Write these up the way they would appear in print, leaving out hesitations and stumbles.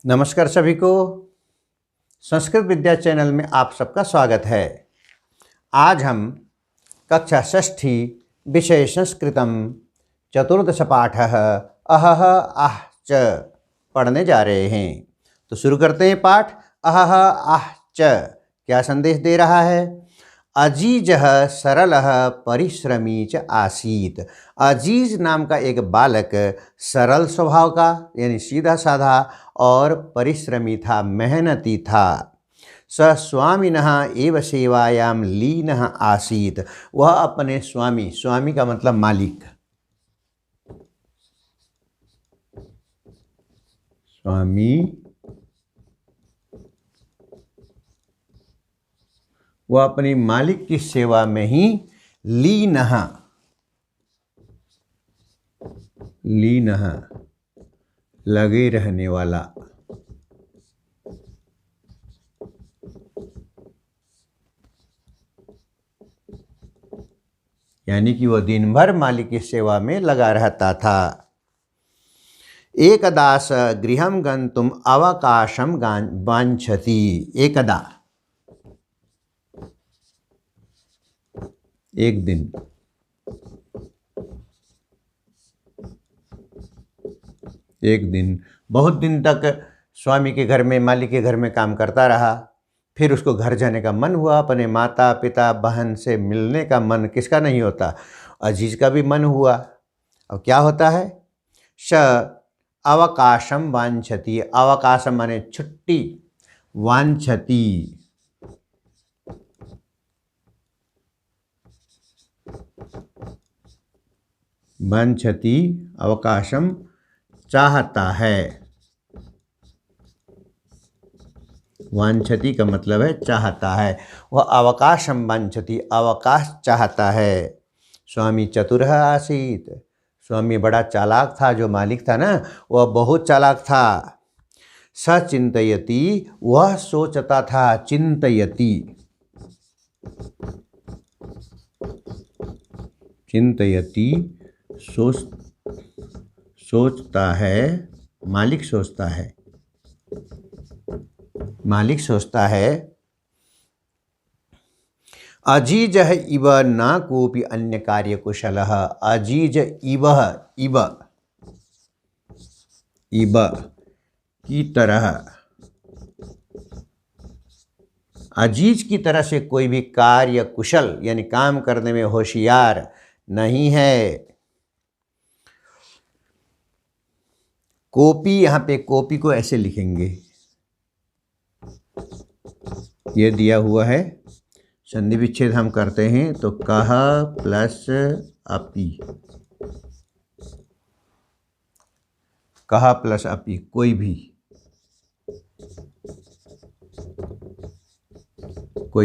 नमस्कार सभी को। संस्कृत विद्या चैनल में आप सबका स्वागत है। आज हम कक्षा षष्ठी विषय संस्कृतम चतुर्दश पाठ अहह आह च पढ़ने जा रहे हैं। तो शुरू करते हैं पाठ। अहह आह च क्या संदेश दे रहा है? अजीजः सरलः परिश्रमी च आसीत। अजीज नाम का एक बालक सरल स्वभाव का यानी सीधा साधा और परिश्रमी था, मेहनती था। स स्वामिनः एव सेवायां लीनः आसीत। वह अपने स्वामी, स्वामी का मतलब मालिक, स्वामी वह अपनी मालिक की सेवा में ही लीनः लगे रहने वाला। यानी कि वह दिन भर मालिक की सेवा में लगा रहता था। एकदास गृहं गंतुम अवकाशम वांछति। एकदा एक दिन, बहुत दिन तक स्वामी के घर में, मालिक के घर में काम करता रहा। फिर उसको घर जाने का मन हुआ, अपने माता पिता बहन से मिलने का मन किसका नहीं होता, अजीज का भी मन हुआ। अब क्या होता है? श अवकाशम वांछति। अवकाशम माने छुट्टी, वांछति अवकाशम चाहता है। वांछति का मतलब है चाहता है। वह अवकाशम वांछति, अवकाश चाहता है। स्वामी चतुरः आसीत। स्वामी बड़ा चालाक था। जो मालिक था ना, वह बहुत चालाक था। स चिंतयति, वह सोचता था। चिंतयति सोचता है। मालिक सोचता है। अजीजः इव न कोपि अन्य कार्य कुशलः। अजीज इव की तरह, अजीज की तरह से कोई भी कार्य कुशल यानी काम करने में होशियार नहीं है। कोपी, यहाँ पे कोपी को ऐसे लिखेंगे, ये दिया हुआ है। संधि विच्छेद हम करते हैं तो कह प्लस अपी, कह प्लस अपी, कोई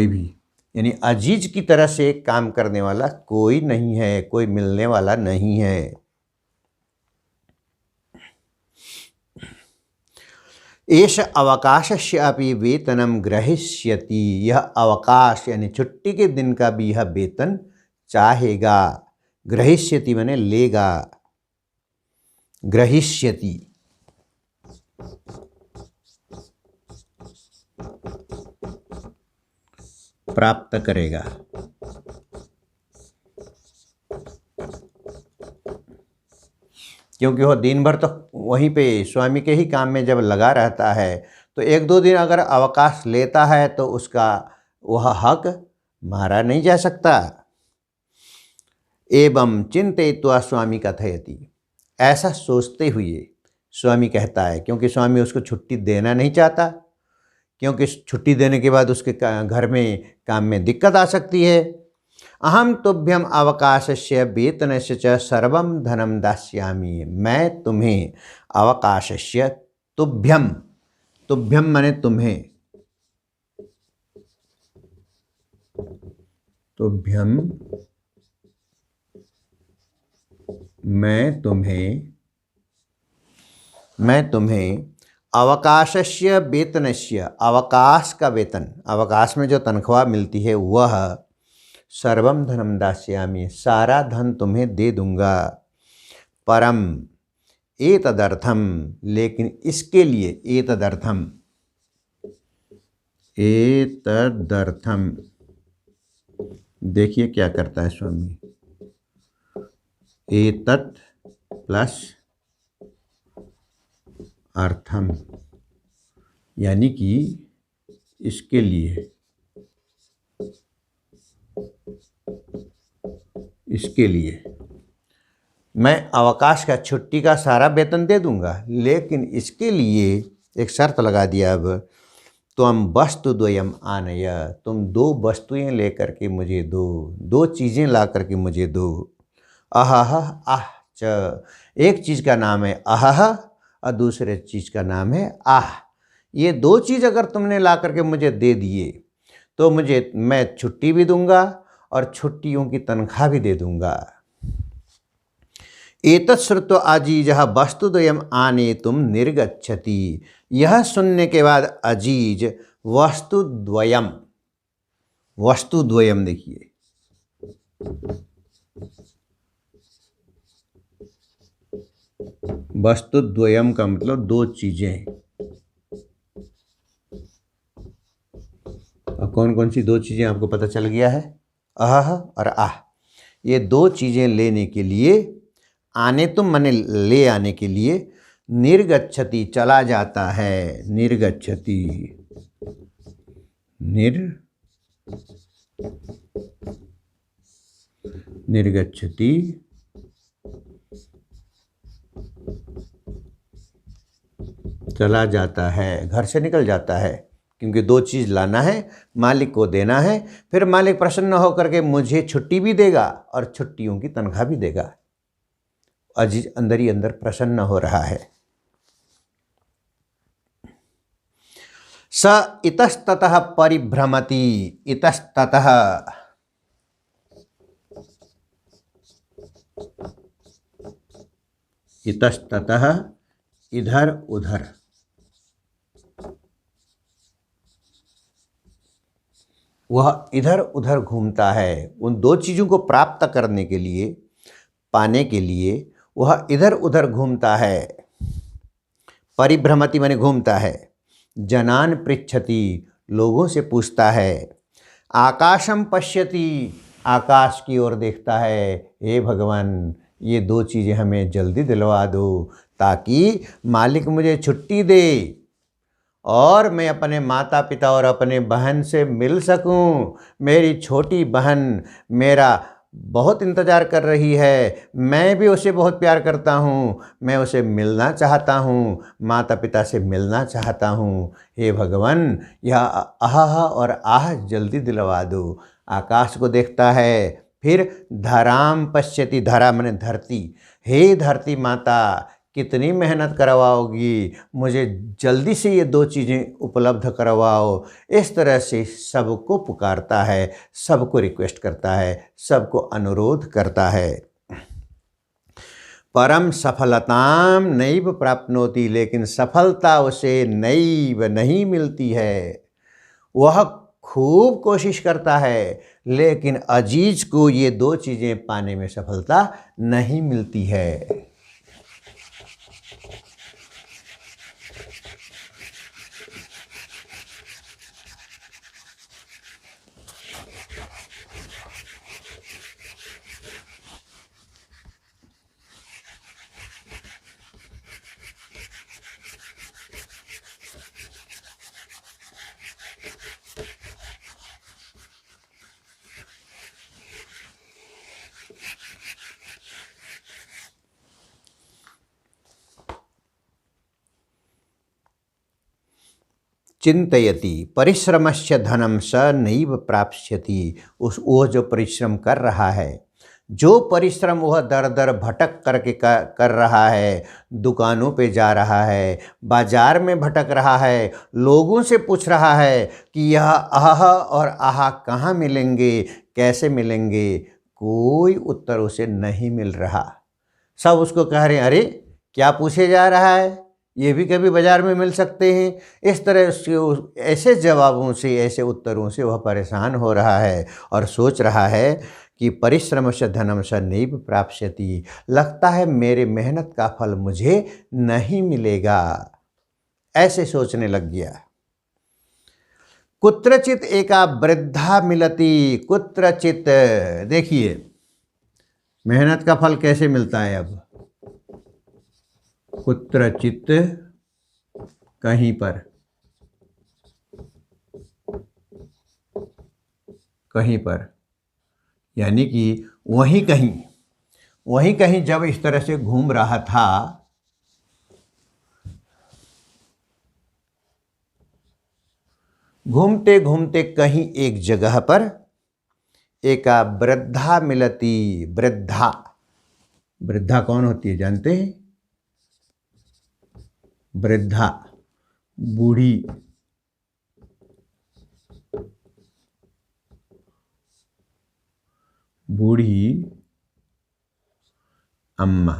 भी यानी अजीज की तरह से काम करने वाला कोई नहीं है, कोई मिलने वाला नहीं है। एष अवकाशस्य अपि वेतनं ग्रहीष्यति। यह अवकाश यानी छुट्टी के दिन का भी यह वेतन चाहेगा। ग्रहीष्यति माने लेगा, ग्रहीष्यति। प्राप्त करेगा। क्योंकि वह दिन भर तो वहीं पे स्वामी के ही काम में जब लगा रहता है, तो एक दो दिन अगर अवकाश लेता है तो उसका वह हक मारा नहीं जा सकता। एवं चिंतयित्वा स्वामी कथयति। ऐसा सोचते हुए स्वामी कहता है, क्योंकि स्वामी उसको छुट्टी देना नहीं चाहता, क्योंकि छुट्टी देने के बाद उसके घर में काम में दिक्कत आ सकती है। अहम तुभ्यम अवकाशस्य वेतनस्य च सर्वं धनम दास्यामि। मैं तुम्हें अवकाशस्य, तुभ्यम माने तुम्हें, तुभ्यम मैं तुम्हें अवकाशस्य वेतनस्य, अवकाश का वेतन, अवकाश में जो तनख्वाह मिलती है वह सर्वम धनम दास्यामि, सारा धन तुम्हें दे दूंगा। परम एतदर्थम, लेकिन इसके लिए, एतदर्थम, एतदर्थम, देखिए क्या करता है स्वामी, एतत् प्लस अर्थम, यानी कि इसके लिए, इसके लिए मैं अवकाश का, छुट्टी का सारा वेतन दे दूंगा, लेकिन इसके लिए एक शर्त लगा दिया। अब तो हम वस्तु द्वयम आनय, तुम दो वस्तुएं लेकर के मुझे दो, दो चीज़ें ला करके मुझे दो। अहह आह च, एक चीज़ का नाम है अहह और दूसरे चीज़ का नाम है आह। ये दो चीज़ अगर तुमने ला करके मुझे दे दिए तो मैं छुट्टी भी दूंगा और छुट्टियों की तनख्वाह भी दे दूंगा। एतत् श्रुत्वा अजीजः वस्तुद्वयम् आनेतुं निर्गच्छति, यह सुनने के बाद अजीज वस्तुद्वयम, वस्तुद्वयम देखिए, वस्तुद्वयम का मतलब दो चीजें। और कौन कौन सी दो चीजें आपको पता चल गया है? अह और आह। ये दो चीजें लेने के लिए, आने तुम मने ले आने के लिए, निर्गच्छति चला जाता है, निर्गच्छति, निर्गच्छति चला जाता है, घर से निकल जाता है, क्योंकि दो चीज़ लाना है, मालिक को देना है, फिर मालिक प्रसन्न होकर के मुझे छुट्टी भी देगा और छुट्टियों की तनख्वाह भी देगा। अजीज अंदर ही अंदर प्रसन्न हो रहा है। स इतस्ततः परिभ्रमति, इतस्ततः, इतस्ततः इधर उधर, वह इधर उधर घूमता है। उन दो चीज़ों को प्राप्त करने के लिए, पाने के लिए वह इधर उधर घूमता है। परिभ्रमति माने घूमता है। जनान पृच्छति, लोगों से पूछता है। आकाशम पश्यति, आकाश की ओर देखता है। हे भगवान, ये दो चीज़ें हमें जल्दी दिलवा दो ताकि मालिक मुझे छुट्टी दे और मैं अपने माता पिता और अपने बहन से मिल सकूं। मेरी छोटी बहन मेरा बहुत इंतज़ार कर रही है, मैं भी उसे बहुत प्यार करता हूँ, मैं उसे मिलना चाहता हूँ, माता पिता से मिलना चाहता हूँ। हे भगवान, यह आह और आह जल्दी दिलवा दो। आकाश को देखता है, फिर धराम पश्यति, धरा माने धरती। हे धरती माता, कितनी मेहनत करवाओगी, मुझे जल्दी से ये दो चीज़ें उपलब्ध करवाओ। इस तरह से सबको पुकारता है, सबको रिक्वेस्ट करता है, सबको अनुरोध करता है। परम सफलताम नैव प्राप्नोति, लेकिन सफलता उसे नैव नहीं मिलती है। वह खूब कोशिश करता है, लेकिन अजीज को ये दो चीज़ें पाने में सफलता नहीं मिलती है। चिंतयति परिश्रमस्य धनम स नैव प्राप्स्यति, वो जो परिश्रम कर रहा है, जो परिश्रम वह दर दर भटक करके कर रहा है, दुकानों पे जा रहा है, बाजार में भटक रहा है, लोगों से पूछ रहा है कि यह आह और आह कहाँ मिलेंगे, कैसे मिलेंगे, कोई उत्तर उसे नहीं मिल रहा। सब उसको कह रहे हैं, अरे क्या पूछे जा रहा है, ये भी कभी बाज़ार में मिल सकते हैं। इस तरह से ऐसे जवाबों से, ऐसे उत्तरों से वह परेशान हो रहा है और सोच रहा है कि परिश्रम से धनम स नैव प्राप्स्यति, लगता है मेरे मेहनत का फल मुझे नहीं मिलेगा, ऐसे सोचने लग गया। कुत्रचित एका वृद्धा मिलती, कुत्रचित, देखिए मेहनत का फल कैसे मिलता है। अब कुत्रचित, कहीं पर, कहीं पर, यानी कि वहीं कहीं जब इस तरह से घूम रहा था, घूमते घूमते कहीं एक जगह पर एका वृद्धा मिलती। वृद्धा, वृद्धा कौन होती है जानते हैं? वृद्धा, बूढ़ी, बूढ़ी अम्मा,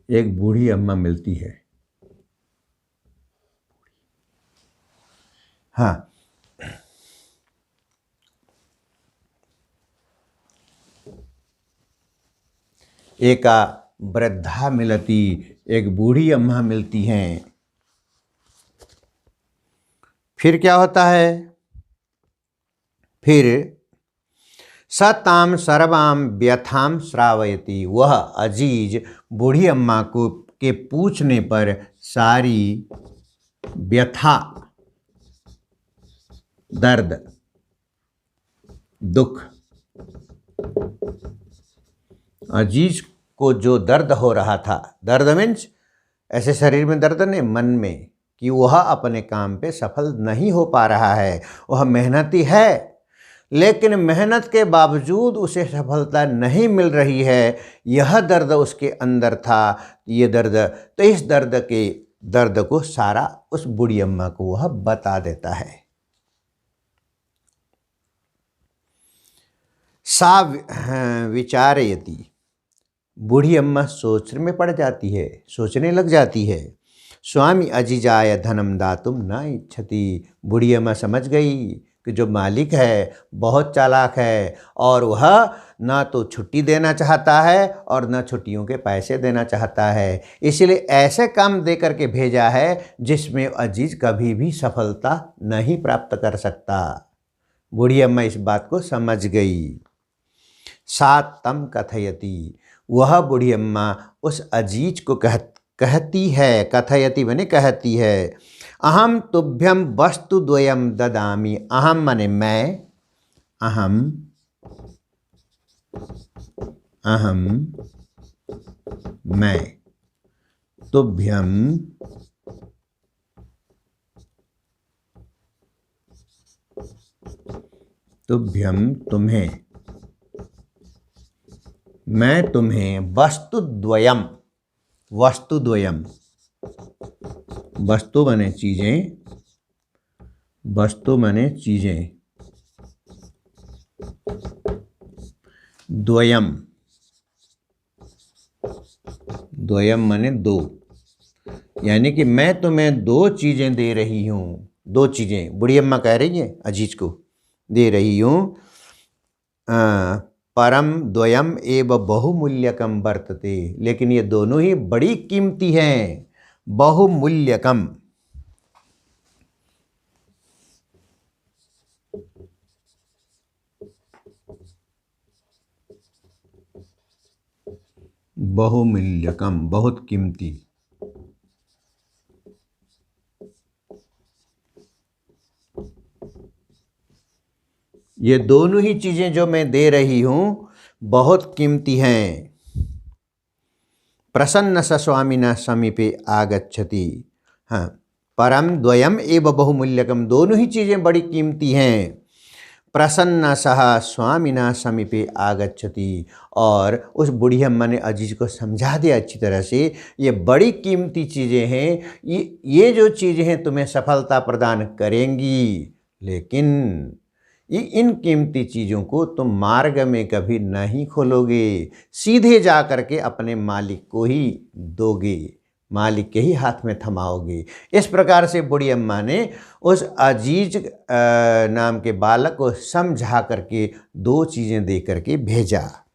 एक बूढ़ी अम्मा मिलती है। हाँ, एका वृद्धा मिलती, एक बूढ़ी अम्मा मिलती हैं। फिर क्या होता है? फिर सताम सर्वाम व्यथाम श्रावयति, वह अजीज बूढ़ी अम्मा को के पूछने पर सारी व्यथा, दर्द, दुख, अजीज को जो दर्द हो रहा था, दर्द मीन्स ऐसे शरीर में दर्द नहीं, मन में, कि वह अपने काम पे सफल नहीं हो पा रहा है। वह मेहनती है लेकिन मेहनत के बावजूद उसे सफलता नहीं मिल रही है, यह दर्द उसके अंदर था। ये दर्द, तो इस दर्द को सारा उस बूढ़ी अम्मा को वह बता देता है। सा विचारयति, बूढ़ी अम्मा सोचने में पड़ जाती है, सोचने लग जाती है। स्वामी अजिजाय धनम दातुम न इच्छति, बूढ़ी अम्मा समझ गई कि जो मालिक है बहुत चालाक है और वह ना तो छुट्टी देना चाहता है और न छुट्टियों के पैसे देना चाहता है, इसलिए ऐसे काम दे करके भेजा है जिसमें अजीज कभी भी सफलता नहीं प्राप्त कर सकता। बूढ़ी अम्मा इस बात को समझ गई। सा तम कथयति, वह बूढ़ी अम्मा उस अजीज को कहती है, कथयति बने कहती है, अहम तुभ्यम वस्तु द्वयम ददामि, अहम माने मैं, अहम मैं, तुभ्यम तुम्हें, मैं तुम्हें वस्तु द्वयम, वस्तु द्वयम, वस्तु बने चीजें, वस्तु बने चीजें, द्वयम, द्वयम माने दो, यानी कि मैं तुम्हें दो चीजें दे रही हूँ। दो चीजें बूढ़ी अम्मा कह रही है अजीज को, दे रही हूँ। परम द्वयम एव बहुमूल्यकम वर्तते, लेकिन ये दोनों ही बड़ी कीमती हैं। बहुमूल्यकम, बहुमूल्यकम, बहुत कीमती। ये दोनों ही चीजें जो मैं दे रही हूं बहुत कीमती हैं। प्रसन्न स स्वामिना समीपे आगच्छति, हाँ, परम द्वयम एव बहुमूल्यकम, दोनों ही चीजें बड़ी कीमती हैं। प्रसन्न सह स्वामिना समीपे आगच्छति, और उस बूढ़ी अम्मा ने अजीज को समझा दिया अच्छी तरह से, ये बड़ी कीमती चीज़ें हैं, ये जो चीज़ें हैं तुम्हें सफलता प्रदान करेंगी, लेकिन ये इन कीमती चीज़ों को तुम मार्ग में कभी नहीं खोलोगे, सीधे जा कर के अपने मालिक को ही दोगे। मालिक के ही हाथ में थमाओगे। इस प्रकार से बूढ़ी अम्मा ने उस अजीज नाम के बालक को समझा करके 2 चीज़ें दे करके भेजा।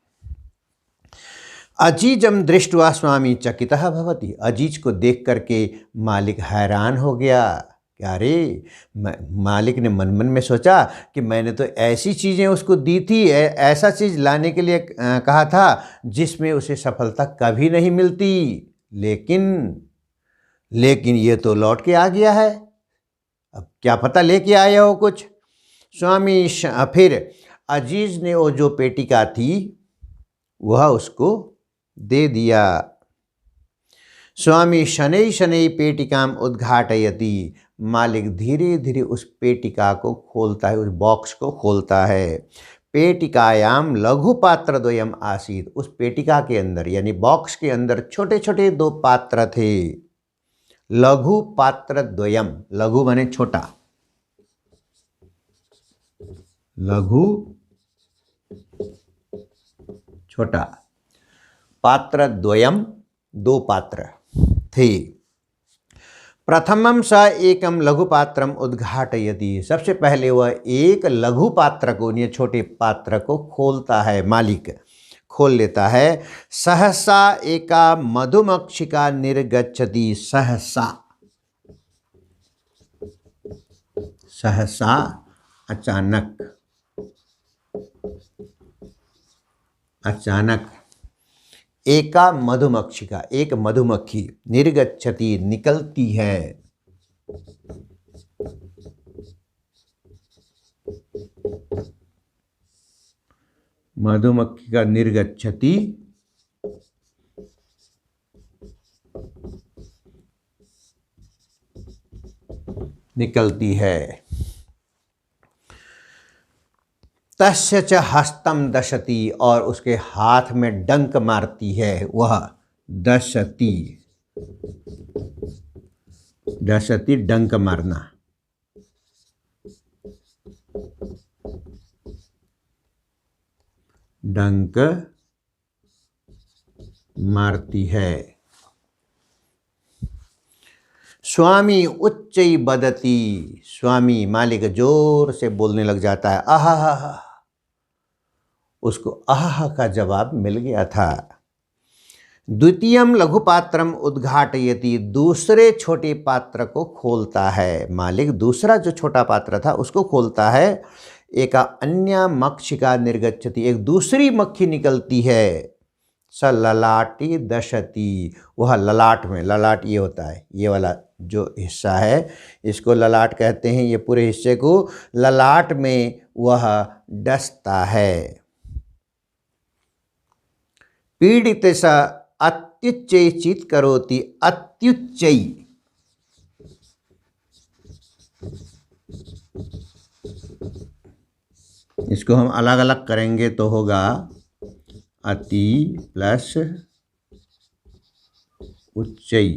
अजीजम दृष्टवा स्वामी चकितः भवति। अजीज को देख करके मालिक हैरान हो गया कि अरे, मालिक ने मन मन में सोचा कि मैंने तो ऐसी चीज़ें उसको दी थी, ऐसा चीज़ लाने के लिए कहा था जिसमें उसे सफलता कभी नहीं मिलती, लेकिन ये तो लौट के आ गया है। अब क्या पता लेके आया हो कुछ। स्वामी फिर अजीज ने वो जो पेटिका थी वह उसको दे दिया। स्वामी शनै शनै पेटिकाम उद्घाटयति। मालिक धीरे धीरे उस पेटिका को खोलता है, उस बॉक्स को खोलता है। पेटिकायाम लघु पात्र द्वयम आसीत। उस पेटिका के अंदर यानी बॉक्स के अंदर छोटे छोटे 2 पात्र थे। लघु पात्र द्वयम, लघु माने छोटा, लघु छोटा, पात्र द्वयम 2 पात्र थे। प्रथमम स एकम लघु पात्रम उद्घाटयति। सबसे पहले वह एक लघु पात्र को, ये छोटे पात्र को खोलता है, मालिक खोल लेता है। सहसा एका मधुमक्षिका निर्गच्छति। सहसा, सहसा अचानक, अचानक। एका मधुमक्षिका, एक मधुमक्खी, निर्गच्छति निकलती है। मधुमक्खिका निर्गच्छति निकलती है। तस्य च हस्तम दशति। और उसके हाथ में डंक मारती है वह। दशति, दशति डंक मारना। डंक मारती है। स्वामी उच्चई बदती। स्वामी मालिक जोर से बोलने लग जाता है। आहा, उसको आहा का जवाब मिल गया था। द्वितीयम लघुपात्रम उद्घाटयति। दूसरे छोटे पात्र को खोलता है मालिक। दूसरा जो छोटा पात्र था उसको खोलता है। एका अन्य मक्षिका निर्गच्छति। एक दूसरी मक्खी निकलती है। स ललाटी दशति। वह ललाट में, ललाट ये होता है, ये वाला जो हिस्सा है इसको ललाट कहते हैं। ये पूरे हिस्से को ललाट में वह डसता है। पीड़ित स अत्युच्चै चित करोति। अत्युच्चै, इसको हम अलग अलग करेंगे तो होगा अति प्लस उच्चै।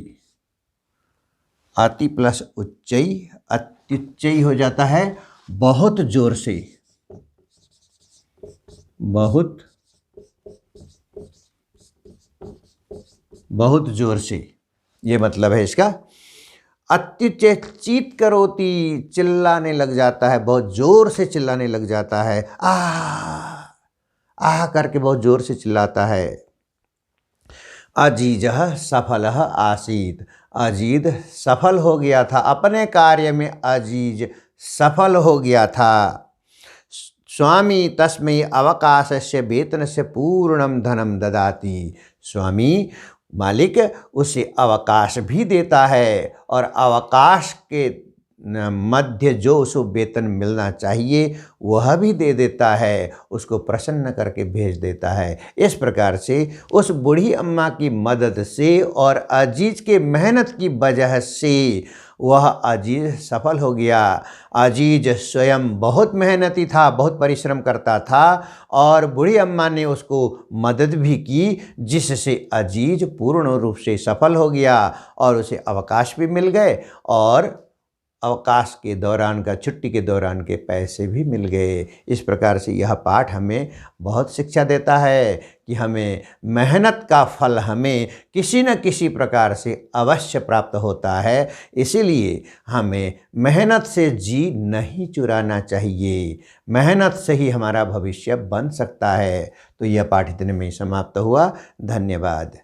अति प्लस उच्चै, अत्युच्चै हो जाता है बहुत जोर से, बहुत जोर से, ये मतलब है इसका। अत्युच्चै चीत करोति। चिल्लाने लग जाता है, बहुत जोर से चिल्लाने लग जाता है। आह करके बहुत जोर से चिल्लाता है। अजीजः सफलः आसीत। अजीज सफल हो गया था, अपने कार्य में अजीज सफल हो गया था। स्वामी तस्मै अवकाशस्य वेतनस्य पूर्णम धनम ददाति। स्वामी मालिक उसे अवकाश भी देता है और अवकाश के मध्य जो उसको वेतन मिलना चाहिए वह भी दे देता है, उसको प्रसन्न करके भेज देता है। इस प्रकार से उस बूढ़ी अम्मा की मदद से और अजीज के मेहनत की वजह से वह अजीज सफल हो गया। अजीज स्वयं बहुत मेहनती था, बहुत परिश्रम करता था और बूढ़ी अम्मा ने उसको मदद भी की, जिससे अजीज पूर्ण रूप से सफल हो गया और उसे अवकाश भी मिल गए और अवकाश के दौरान का, छुट्टी के दौरान के पैसे भी मिल गए। इस प्रकार से यह पाठ हमें बहुत शिक्षा देता है कि हमें मेहनत का फल हमें किसी न किसी प्रकार से अवश्य प्राप्त होता है। इसीलिए हमें मेहनत से जी नहीं चुराना चाहिए, मेहनत से ही हमारा भविष्य बन सकता है। तो यह पाठ इतने में ही समाप्त हुआ। धन्यवाद।